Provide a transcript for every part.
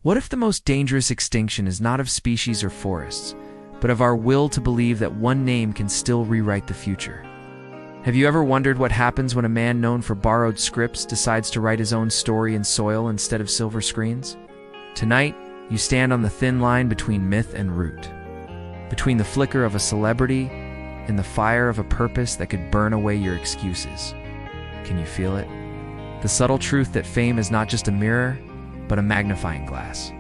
What if the most dangerous extinction is not of species or forests, but of our will to believe that one name can still rewrite the future? Have you ever wondered what happens when a man known for borrowed scripts decides to write his own story in soil instead of silver screens? Tonight, you stand on the thin line between myth and root, between the flicker of a celebrity and the fire of a purpose that could burn away your excuses. Can you feel it? The subtle truth that fame is not just a mirror, but a magnifying glass.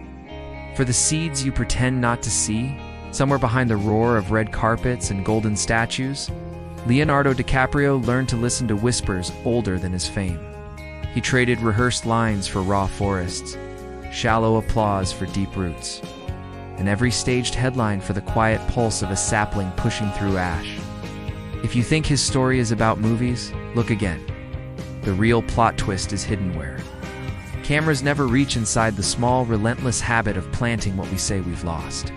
For the seeds you pretend not to see, somewhere behind the roar of red carpets and golden statues, Leonardo DiCaprio learned to listen to whispers older than his fame. He traded rehearsed lines for raw forests, shallow applause for deep roots, and every staged headline for the quiet pulse of a sapling pushing through ash. If you think his story is about movies, look again. The real plot twist is hidden where cameras never reach inside the small, relentless habit of planting what we say we've lost.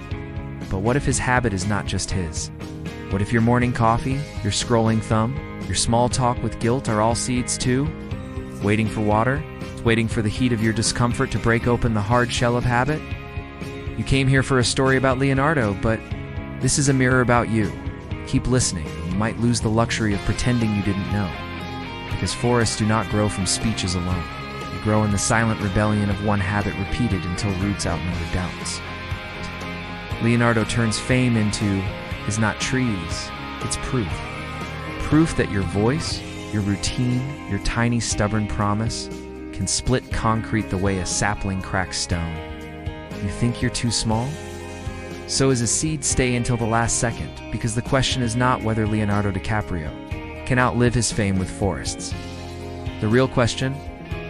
But what if his habit is not just his? What if your morning coffee, your scrolling thumb, your small talk with guilt are all seeds too? Waiting for water? Waiting for the heat of your discomfort to break open the hard shell of habit? You came here for a story about Leonardo, but this is a mirror about you. Keep listening, and you might lose the luxury of pretending you didn't know. Because forests do not grow from speeches alone. They grow in the silent rebellion of one habit repeated until roots outnumber doubts. Leonardo turns fame into is not trees, it's proof. Proof that your voice, your routine, your tiny stubborn promise can split concrete the way a sapling cracks stone. You think you're too small? So as a seed, stay until the last second, because the question is not whether Leonardo DiCaprio can outlive his fame with forests. The real question,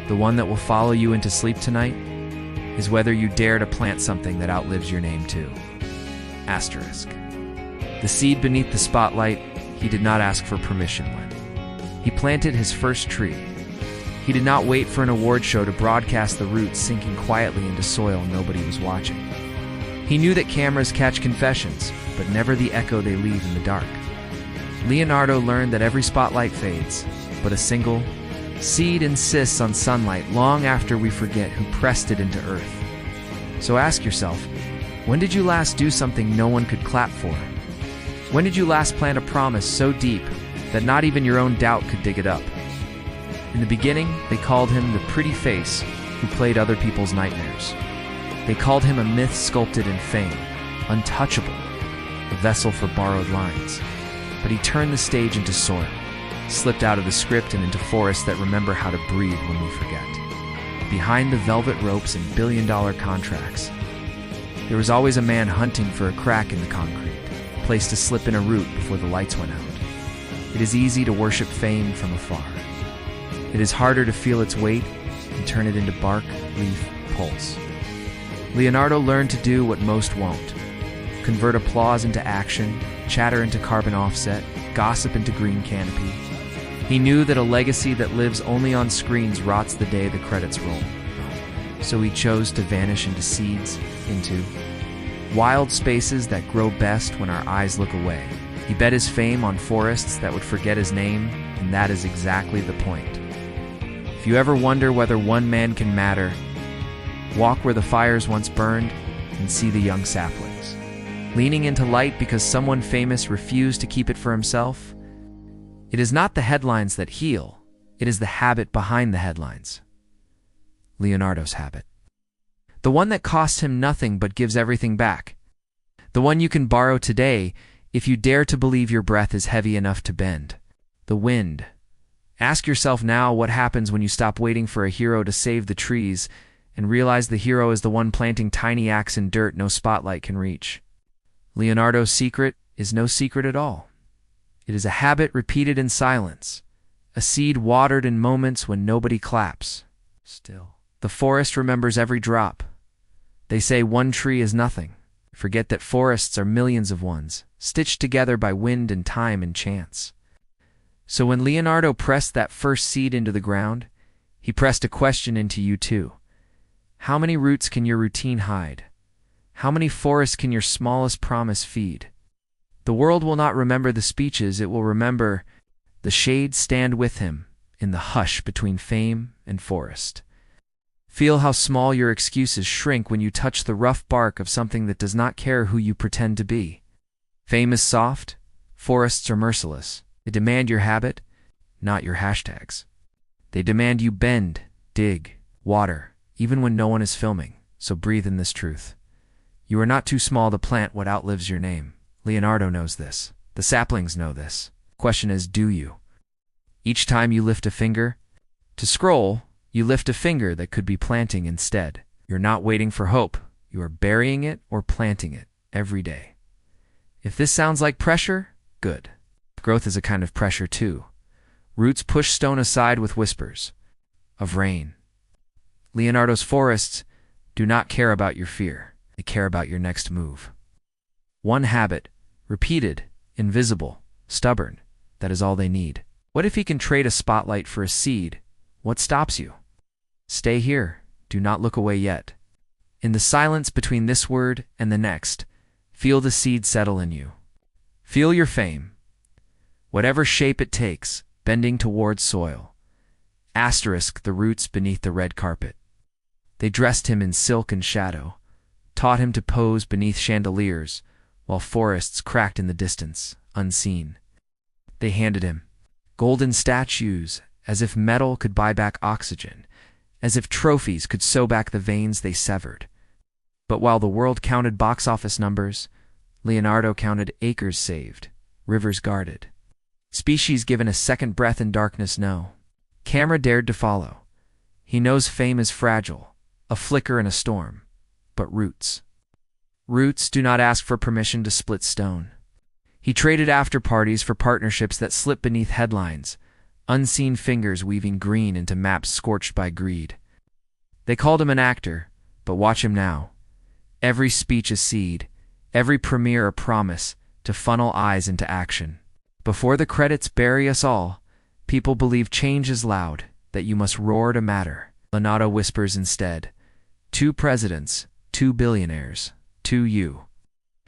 the one that will follow you into sleep tonight, is whether you dare to plant something that outlives your name too. Asterisk. The seed beneath the spotlight, he did not ask for permission when he planted his first tree. He did not wait for an award show to broadcast the roots sinking quietly into soil nobody was watching. He knew that cameras catch confessions, but never the echo they leave in the dark. Leonardo learned that every spotlight fades, but a single seed insists on sunlight long after we forget who pressed it into earth. So ask yourself, when did you last do something no one could clap for? When did you last plant a promise so deep that not even your own doubt could dig it up? In the beginning, they called him the pretty face who played other people's nightmares. They called him a myth sculpted in fame, untouchable, a vessel for borrowed lines. But he turned the stage into soil, slipped out of the script and into forests that remember how to breathe when we forget. Behind the velvet ropes and billion-dollar contracts, there was always a man hunting for a crack in the concrete, a place to slip in a root before the lights went out. It is easy to worship fame from afar. It is harder to feel its weight and turn it into bark, leaf, pulse. Leonardo learned to do what most won't: convert applause into action, chatter into carbon offset, gossip into green canopy. He knew that a legacy that lives only on screens rots the day the credits roll. So he chose to vanish into seeds, into wild spaces that grow best when our eyes look away. He bet his fame on forests that would forget his name, and that is exactly the point. If you ever wonder whether one man can matter, walk where the fires once burned and see the young saplings leaning into light because someone famous refused to keep it for himself. It is not the headlines that heal, it is the habit behind the headlines. Leonardo's habit. The one that costs him nothing but gives everything back. The one you can borrow today if you dare to believe your breath is heavy enough to bend. The wind. Ask yourself now what happens when you stop waiting for a hero to save the trees and realize the hero is the one planting tiny acts in dirt no spotlight can reach. Leonardo's secret is no secret at all. It is a habit repeated in silence, a seed watered in moments when nobody claps. Still, the forest remembers every drop. They say one tree is nothing. Forget that forests are millions of ones, stitched together by wind and time and chance. So when Leonardo pressed that first seed into the ground, he pressed a question into you too. How many roots can your routine hide? How many forests can your smallest promise feed? The world will not remember the speeches, it will remember the shades stand with him in the hush between fame and forest. Feel how small your excuses shrink when you touch the rough bark of something that does not care who you pretend to be. Fame is soft, forests are merciless. They demand your habit, not your hashtags. They demand you bend, dig, water, even when no one is filming, so breathe in this truth. You are not too small to plant what outlives your name. Leonardo knows this. The saplings know this. Question is, do you? Each time you lift a finger to scroll, you lift a finger that could be planting instead. You're not waiting for hope. You are burying it or planting it every day. If this sounds like pressure, good. Growth is a kind of pressure too. Roots push stone aside with whispers of rain. Leonardo's forests do not care about your fear. They care about your next move. One habit, repeated, invisible, stubborn, that is all they need. What if he can trade a spotlight for a seed? What stops you? Stay here. Do not look away yet. In the silence between this word and the next, feel the seed settle in you. Feel your fame. Whatever shape it takes, bending towards soil. Asterisk the roots beneath the red carpet. They dressed him in silk and shadow, taught him to pose beneath chandeliers, while forests cracked in the distance, unseen. They handed him golden statues, as if metal could buy back oxygen, as if trophies could sew back the veins they severed. But while the world counted box office numbers, Leonardo counted acres saved, rivers guarded. Species given a second breath in darkness know. Camera dared to follow. He knows fame is fragile, a flicker in a storm. But roots. Roots do not ask for permission to split stone. He traded after parties for partnerships that slip beneath headlines, unseen fingers weaving green into maps scorched by greed. They called him an actor, but watch him now. Every speech a seed, every premiere a promise to funnel eyes into action. Before the credits bury us all, people believe change is loud, that you must roar to matter. Leonardo whispers instead, 2 presidents, 2 billionaires, 2 you.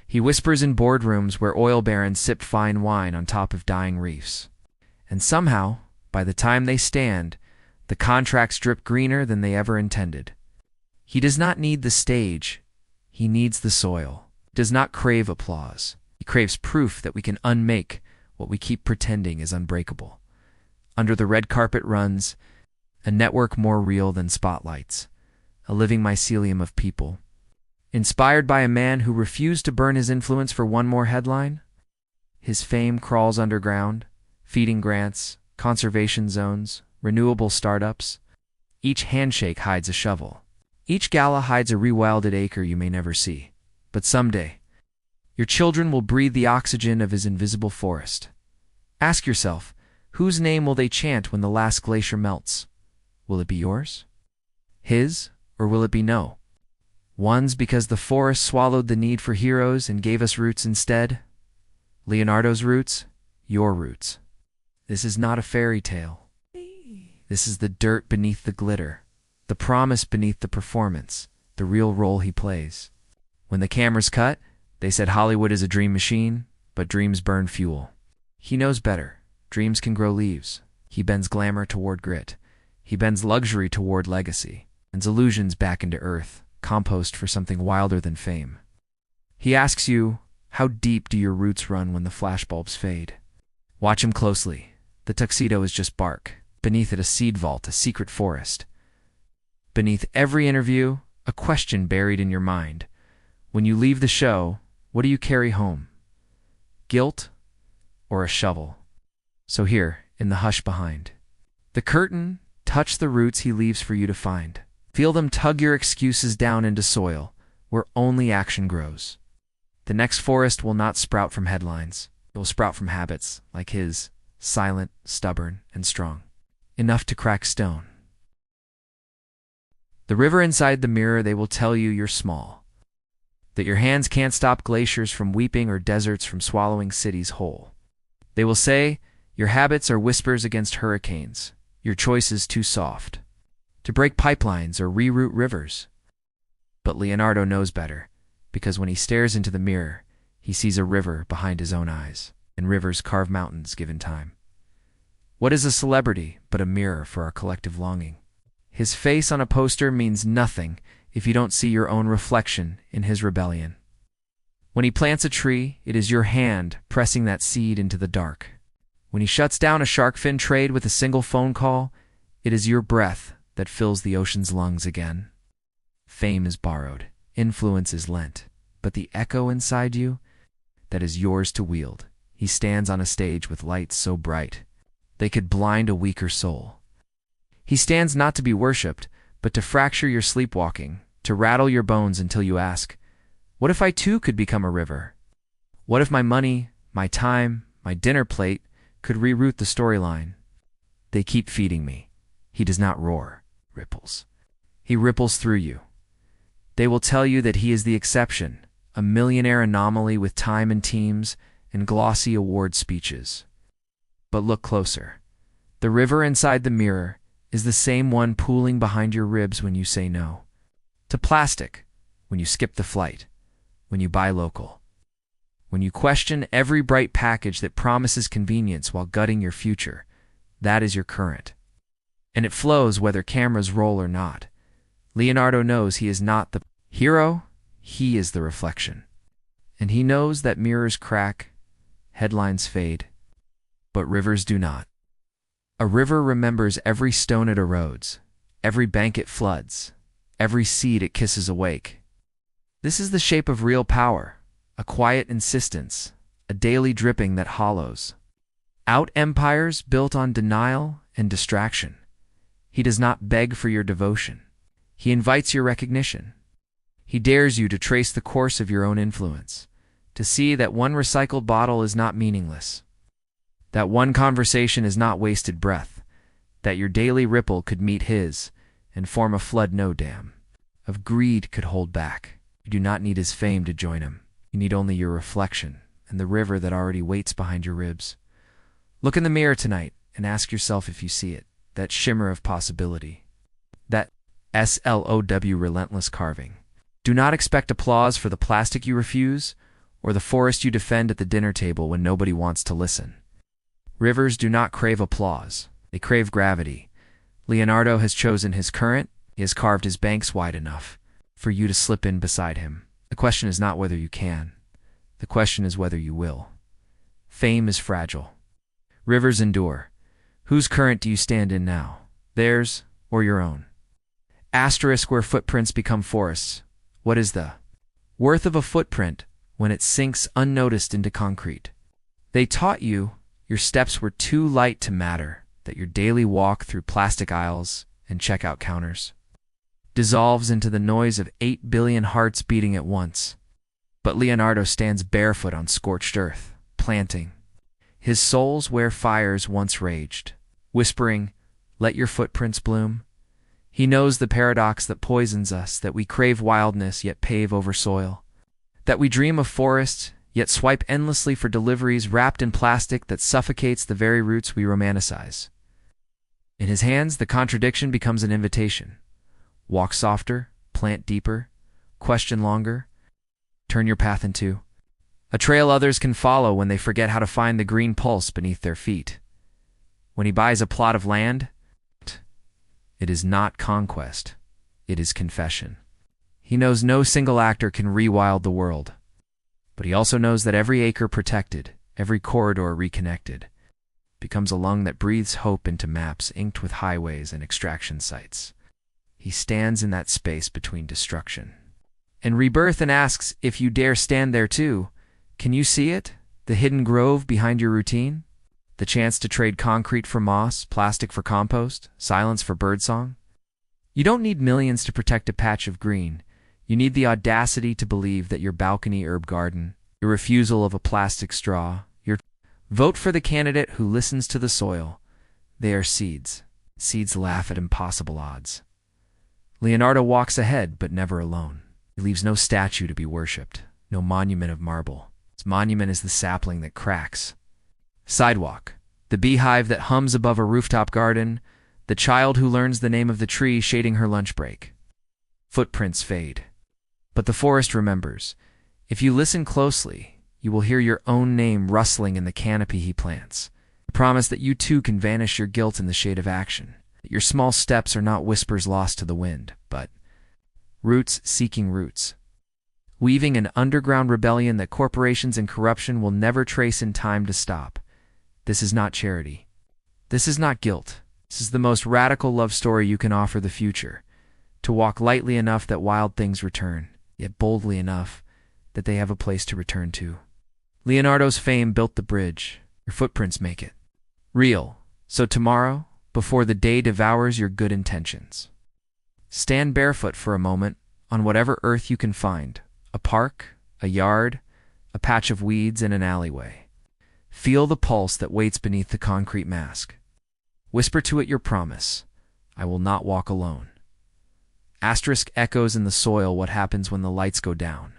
He whispers in boardrooms where oil barons sip fine wine on top of dying reefs. And somehow, by the time they stand, the contracts drip greener than they ever intended. He does not need the stage. He needs the soil. He does not crave applause. He craves proof that we can unmake what we keep pretending is unbreakable. Under the red carpet runs a network more real than spotlights, a living mycelium of people. Inspired by a man who refused to burn his influence for one more headline, his fame crawls underground, feeding grants, conservation zones, renewable startups. Each handshake hides a shovel. Each gala hides a rewilded acre you may never see. But someday, your children will breathe the oxygen of his invisible forest. Ask yourself, whose name will they chant when the last glacier melts? Will it be yours? His, or will it be no? One's because the forest swallowed the need for heroes and gave us roots instead. Leonardo's roots, your roots. This is not a fairy tale. This is the dirt beneath the glitter, the promise beneath the performance, the real role he plays. When the cameras cut, they said Hollywood is a dream machine, but dreams burn fuel. He knows better. Dreams can grow leaves. He bends glamour toward grit. He bends luxury toward legacy, and illusions back into earth, compost for something wilder than fame. He asks you, how deep do your roots run when the flashbulbs fade? Watch him closely. The tuxedo is just bark. Beneath it a seed vault, a secret forest. Beneath every interview, a question buried in your mind. When you leave the show, what do you carry home? Guilt or a shovel? So here, in the hush behind. The curtain, touch the roots he leaves for you to find. Feel them tug your excuses down into soil, where only action grows. The next forest will not sprout from headlines. It will sprout from habits, like his, silent, stubborn, and strong. Enough to crack stone. The river inside the mirror, they will tell you you're small. That your hands can't stop glaciers from weeping or deserts from swallowing cities whole. They will say, your habits are whispers against hurricanes. Your choices too soft to break pipelines or reroute rivers. But Leonardo knows better, because when he stares into the mirror, he sees a river behind his own eyes, and rivers carve mountains given time. What is a celebrity but a mirror for our collective longing? His face on a poster means nothing if you don't see your own reflection in his rebellion. When he plants a tree, it is your hand pressing that seed into the dark. When he shuts down a shark fin trade with a single phone call, it is your breath that fills the ocean's lungs again. Fame is borrowed, influence is lent, but the echo inside you, that is yours to wield. He stands on a stage with lights so bright, they could blind a weaker soul. He stands not to be worshipped, but to fracture your sleepwalking, to rattle your bones until you ask, what if I too could become a river? What if my money, my time, my dinner plate could reroute the storyline? They keep feeding me. He does not roar, ripples. He ripples through you. They will tell you that he is the exception, a millionaire anomaly with time and teams and glossy award speeches. But look closer. The river inside the mirror is the same one pooling behind your ribs when you say no to plastic, when you skip the flight, when you buy local, when you question every bright package that promises convenience while gutting your future. That is your current. And it flows whether cameras roll or not. Leonardo knows he is not the hero, he is the reflection. And he knows that mirrors crack, headlines fade, but rivers do not. A river remembers every stone it erodes, every bank it floods, every seed it kisses awake. This is the shape of real power, a quiet insistence, a daily dripping that hollows out empires built on denial and distraction. He does not beg for your devotion. He invites your recognition. He dares you to trace the course of your own influence, to see that one recycled bottle is not meaningless, that one conversation is not wasted breath, that your daily ripple could meet his and form a flood no dam of greed could hold back. You do not need his fame to join him. You need only your reflection and the river that already waits behind your ribs. Look in the mirror tonight and ask yourself if you see it, that shimmer of possibility, that SLOW relentless carving. Do not expect applause for the plastic you refuse or the forest you defend at the dinner table when nobody wants to listen. Rivers do not crave applause. They crave gravity. Leonardo has chosen his current. He has carved his banks wide enough for you to slip in beside him. The question is not whether you can. The question is whether you will. Fame is fragile. Rivers endure. Whose current do you stand in now? Theirs or your own? Asterisk where footprints become forests. What is the worth of a footprint when it sinks unnoticed into concrete? They taught you your steps were too light to matter, that your daily walk through plastic aisles and checkout counters dissolves into the noise of 8 billion hearts beating at once. But Leonardo stands barefoot on scorched earth, planting his soles where fires once raged, whispering, "Let your footprints bloom." He knows the paradox that poisons us, that we crave wildness yet pave over soil, that we dream of forests yet swipe endlessly for deliveries wrapped in plastic that suffocates the very roots we romanticize. In his hands, the contradiction becomes an invitation. Walk softer, plant deeper, question longer, turn your path into a trail others can follow when they forget how to find the green pulse beneath their feet. When he buys a plot of land, it is not conquest, it is confession. He knows no single actor can rewild the world, but he also knows that every acre protected, every corridor reconnected, becomes a lung that breathes hope into maps inked with highways and extraction sites. He stands in that space between destruction and rebirth and asks if you dare stand there too. Can you see it? The hidden grove behind your routine? The chance to trade concrete for moss, plastic for compost, silence for birdsong? You don't need millions to protect a patch of green. You need the audacity to believe that your balcony herb garden, your refusal of a plastic straw, your vote for the candidate who listens to the soil. They are seeds. Seeds laugh at impossible odds. Leonardo walks ahead, but never alone. He leaves no statue to be worshipped, no monument of marble. His monument is the sapling that cracks. Sidewalk, the beehive that hums above a rooftop garden, the child who learns the name of the tree shading her lunch break. Footprints fade, but the forest remembers. If you listen closely, you will hear your own name rustling in the canopy he plants. The promise that you too can vanish your guilt in the shade of action. Your small steps are not whispers lost to the wind, but roots seeking roots, weaving an underground rebellion that corporations and corruption will never trace in time to stop. This is not charity. This is not guilt. This is the most radical love story you can offer the future. To walk lightly enough that wild things return, yet boldly enough that they have a place to return to. Leonardo's fame built the bridge. Your footprints make it real. So tomorrow, before the day devours your good intentions, stand barefoot for a moment on whatever earth you can find. A park, a yard, a patch of weeds in an alleyway. Feel the pulse that waits beneath the concrete mask. Whisper to it your promise. I will not walk alone. Asterisk echoes in the soil what happens when the lights go down.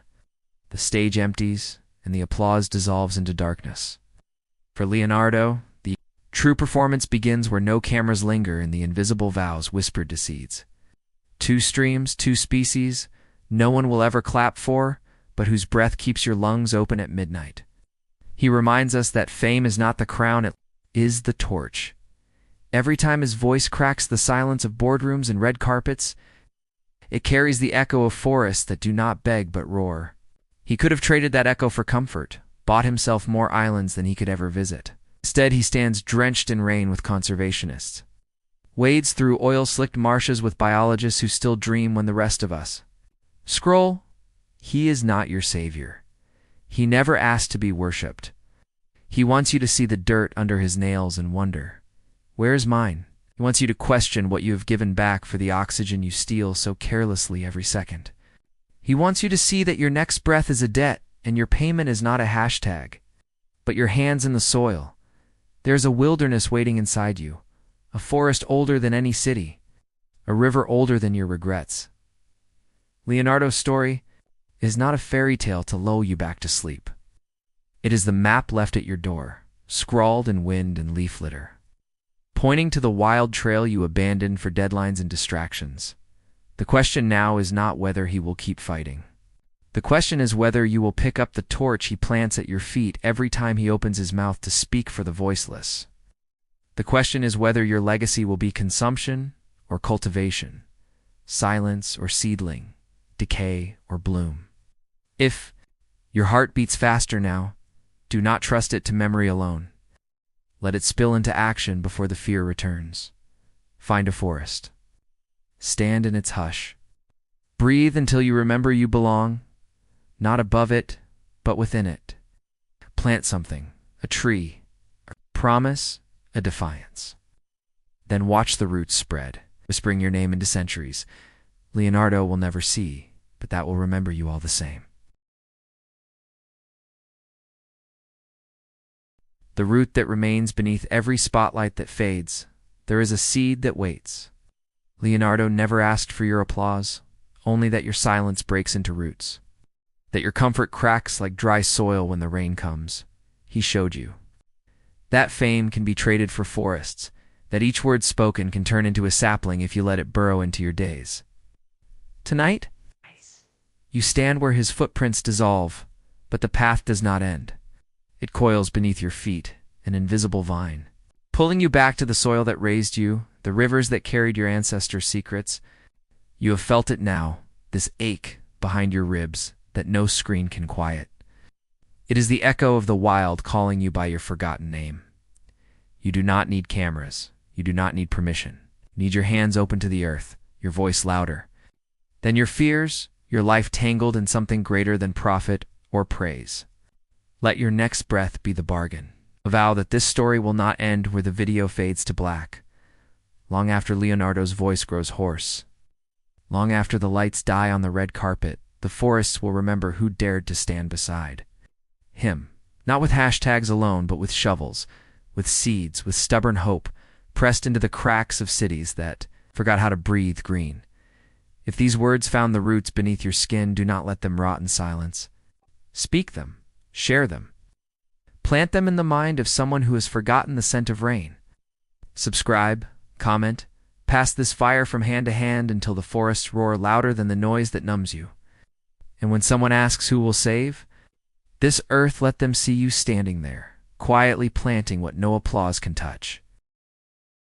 The stage empties, and the applause dissolves into darkness. For Leonardo, the true performance begins where no cameras linger and the invisible vows whispered to seeds. Two streams, two species, no one will ever clap for, but whose breath keeps your lungs open at midnight. He reminds us that fame is not the crown, it is the torch. Every time his voice cracks the silence of boardrooms and red carpets, it carries the echo of forests that do not beg but roar. He could have traded that echo for comfort, bought himself more islands than he could ever visit. Instead, he stands drenched in rain with conservationists, wades through oil-slicked marshes with biologists who still dream when the rest of us scroll. He is not your savior. He never asked to be worshipped. He wants you to see the dirt under his nails and wonder, where is mine? He wants you to question what you have given back for the oxygen you steal so carelessly every second. He wants you to see that your next breath is a debt and your payment is not a hashtag, but your hands in the soil. There's a wilderness waiting inside you, a forest older than any city, a river older than your regrets. Leonardo's story is not a fairy tale to lull you back to sleep. It is the map left at your door, scrawled in wind and leaf litter, pointing to the wild trail you abandoned for deadlines and distractions. The question now is not whether he will keep fighting. The question is whether you will pick up the torch he plants at your feet every time he opens his mouth to speak for the voiceless. The question is whether your legacy will be consumption or cultivation, silence or seedling, decay or bloom. If your heart beats faster now, do not trust it to memory alone. Let it spill into action before the fear returns. Find a forest. Stand in its hush. Breathe until you remember you belong, not above it, but within it. Plant something, a tree, a promise, a defiance. Then watch the roots spread, whispering your name into centuries. Leonardo will never see, but that will remember you all the same. The root that remains beneath every spotlight that fades, there is a seed that waits. Leonardo never asked for your applause, only that your silence breaks into roots, that your comfort cracks like dry soil when the rain comes. He showed you that fame can be traded for forests, that each word spoken can turn into a sapling if you let it burrow into your days. Tonight, you stand where his footprints dissolve, but the path does not end. It coils beneath your feet, an invisible vine, pulling you back to the soil that raised you, the rivers that carried your ancestors' secrets. You have felt it now, this ache behind your ribs that no screen can quiet. It is the echo of the wild calling you by your forgotten name. You do not need cameras. You do not need permission. You need your hands open to the earth, your voice louder. Then your fears, your life tangled in something greater than profit or praise. Let your next breath be the bargain. A vow that this story will not end where the video fades to black. Long after Leonardo's voice grows hoarse, long after the lights die on the red carpet, the forests will remember who dared to stand beside him. Not with hashtags alone, but with shovels, with seeds, with stubborn hope, pressed into the cracks of cities that forgot how to breathe green. If these words found the roots beneath your skin, do not let them rot in silence. Speak them. Share them. Plant them in the mind of someone who has forgotten the scent of rain. Subscribe, comment, pass this fire from hand to hand until the forests roar louder than the noise that numbs you. And when someone asks who will save, this earth let them see you standing there, quietly planting what no applause can touch.